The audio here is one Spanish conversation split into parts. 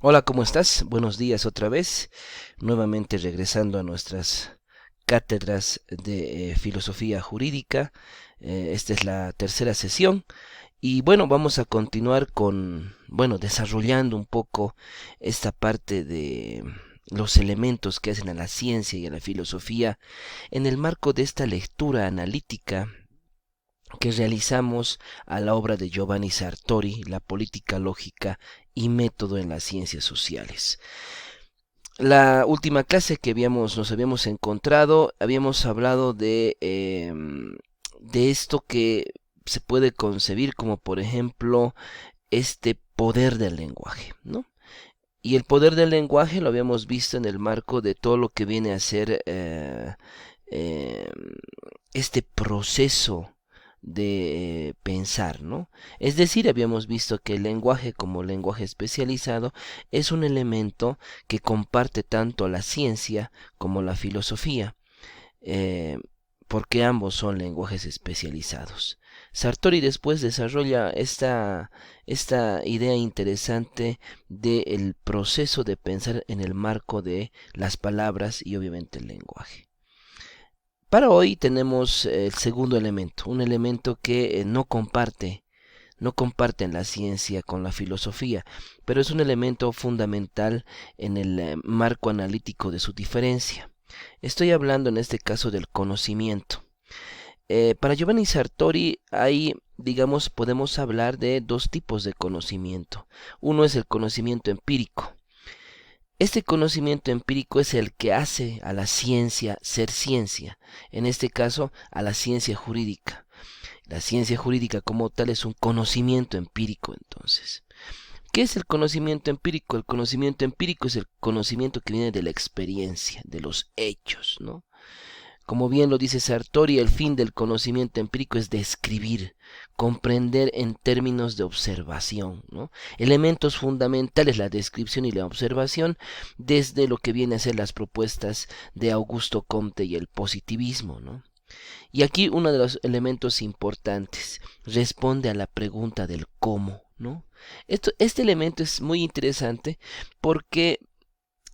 Hola, ¿cómo estás? Buenos días otra vez. Nuevamente regresando a nuestras cátedras de filosofía jurídica. Esta es la tercera sesión y bueno, vamos a continuar desarrollando un poco esta parte de los elementos que hacen a la ciencia y a la filosofía en el marco de esta lectura analítica que realizamos a la obra de Giovanni Sartori, La política lógica y método en las ciencias sociales. La última clase que nos habíamos encontrado, habíamos hablado de esto que se puede concebir como, por ejemplo, este poder del lenguaje, ¿no? Y el poder del lenguaje lo habíamos visto en el marco de todo lo que viene a ser eh, este proceso de pensar, ¿no? Es decir, habíamos visto que el lenguaje como lenguaje especializado es un elemento que comparte tanto la ciencia como la filosofía, eh, porque ambos son lenguajes especializados. Sartori después desarrolla esta idea interesante del proceso de pensar en el marco de las palabras y obviamente el lenguaje. Para hoy tenemos el segundo elemento, un elemento que no comparten la ciencia con la filosofía, pero es un elemento fundamental en el marco analítico de su diferencia. Estoy hablando en este caso del conocimiento. Para Giovanni Sartori hay, digamos, podemos hablar de dos tipos de conocimiento. Uno es el conocimiento empírico. Este conocimiento empírico es el que hace a la ciencia ser ciencia, en este caso a la ciencia jurídica. La ciencia jurídica como tal es un conocimiento empírico entonces. ¿Qué es el conocimiento empírico? El conocimiento empírico es el conocimiento que viene de la experiencia, de los hechos, ¿no? Como bien lo dice Sartori, el fin del conocimiento empírico es describir, comprender en términos de observación, ¿no? Elementos fundamentales, la descripción y la observación, desde lo que viene a ser las propuestas de Augusto Comte y el positivismo, ¿no? Y aquí uno de los elementos importantes responde a la pregunta del cómo, ¿no? Este elemento es muy interesante porque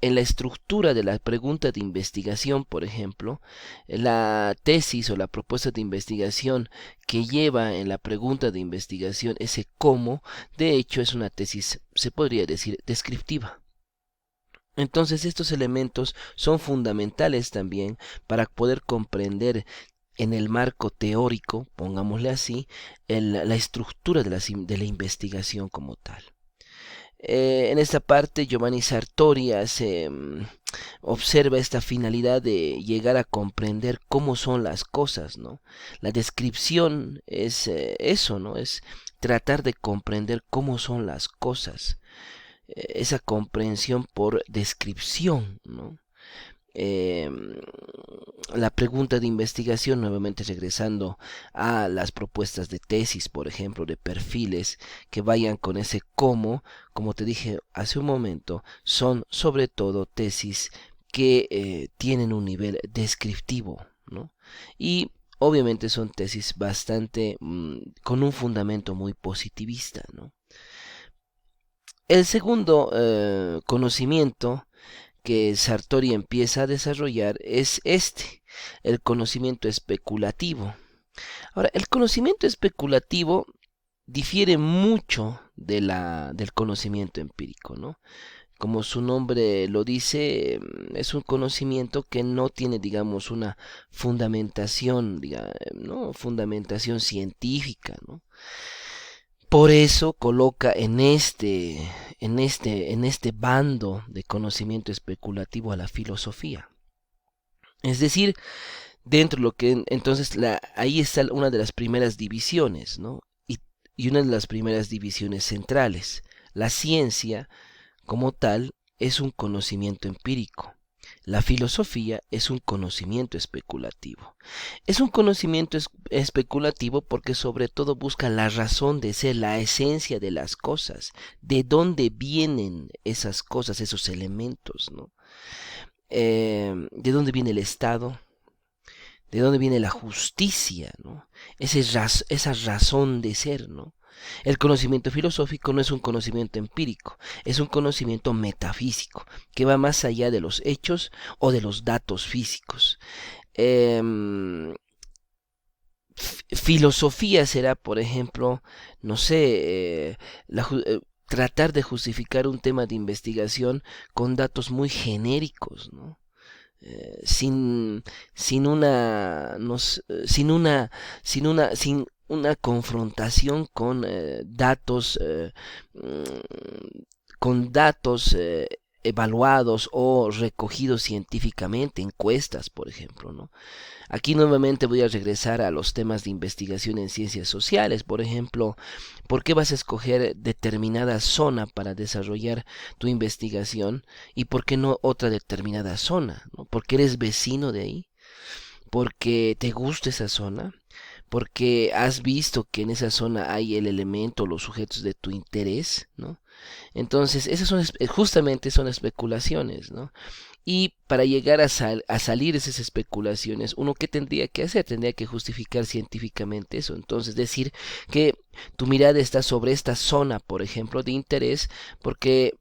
en la estructura de la pregunta de investigación, por ejemplo, la tesis o la propuesta de investigación que lleva en la pregunta de investigación ese cómo, de hecho es una tesis, se podría decir, descriptiva. Entonces estos elementos son fundamentales también para poder comprender en el marco teórico, pongámosle así, la estructura de la investigación como tal. En esta parte Giovanni Sartori observa esta finalidad de llegar a comprender cómo son las cosas, ¿no? La descripción es eso, ¿no? Es tratar de comprender cómo son las cosas, esa comprensión por descripción, ¿no? Eh, la pregunta de investigación, nuevamente regresando a las propuestas de tesis, por ejemplo, de perfiles que vayan con ese cómo, como te dije hace un momento, son sobre todo tesis que tienen un nivel descriptivo, ¿no? Y obviamente son tesis bastante con un fundamento muy positivista, ¿no? El segundo conocimiento que Sartori empieza a desarrollar es el conocimiento especulativo. Ahora, el conocimiento especulativo difiere mucho del conocimiento empírico, ¿no? Como su nombre lo dice, es un conocimiento que no tiene, digamos, una fundamentación, ¿no? Fundamentación científica, ¿no? Por eso coloca en este bando de conocimiento especulativo a la filosofía. Es decir, dentro de lo que entonces ahí está una de las primeras divisiones, ¿no? Y una de las primeras divisiones centrales. La ciencia, como tal, es un conocimiento empírico. La filosofía es un conocimiento especulativo. Es un conocimiento especulativo porque sobre todo busca la razón de ser, la esencia de las cosas, de dónde vienen esas cosas, esos elementos, ¿no? De dónde viene el Estado, de dónde viene la justicia, ¿no? Esa razón de ser, ¿no? El conocimiento filosófico no es un conocimiento empírico, es un conocimiento metafísico, que va más allá de los hechos o de los datos físicos. Em, Filosofía será, por ejemplo, no sé, tratar de justificar un tema de investigación con datos muy genéricos, ¿no? Sin, sin una, no s- sin una confrontación con datos evaluados o recogidos científicamente, encuestas, por ejemplo, ¿no? Aquí nuevamente voy a regresar a los temas de investigación en ciencias sociales. Por ejemplo, ¿por qué vas a escoger determinada zona para desarrollar tu investigación y por qué no otra determinada zona? ¿No? ¿Porque eres vecino de ahí? ¿Porque te gusta esa zona? ¿Porque has visto que en esa zona hay el elemento, los sujetos de tu interés? ¿No? Entonces, esas son justamente son especulaciones, ¿no? Y para llegar a salir de esas especulaciones, uno qué tendría que hacer? Tendría que justificar científicamente eso. Entonces, decir que tu mirada está sobre esta zona, por ejemplo, de interés, porque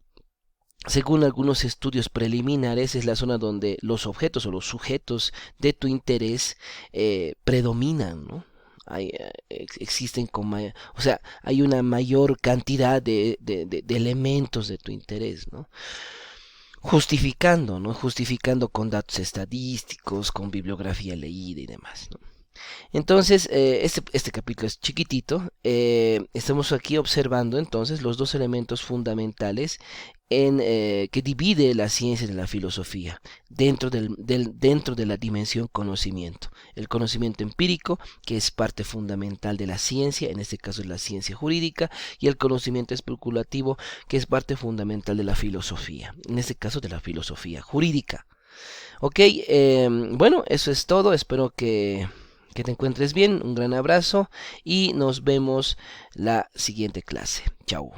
según algunos estudios preliminares es la zona donde los objetos o los sujetos de tu interés predominan, ¿no? Existen o sea, hay una mayor cantidad de elementos de tu interés, ¿no? Justificando, ¿no? Justificando con datos estadísticos, con bibliografía leída y demás, ¿no? Entonces, este capítulo es chiquitito. Estamos aquí observando entonces los dos elementos fundamentales que divide la ciencia de la filosofía dentro de la dimensión conocimiento. El conocimiento empírico, que es parte fundamental de la ciencia, en este caso es la ciencia jurídica, y el conocimiento especulativo, que es parte fundamental de la filosofía, en este caso de la filosofía jurídica. Ok, bueno, eso es todo. Espero que te encuentres bien. Un gran abrazo y nos vemos la siguiente clase. Chao.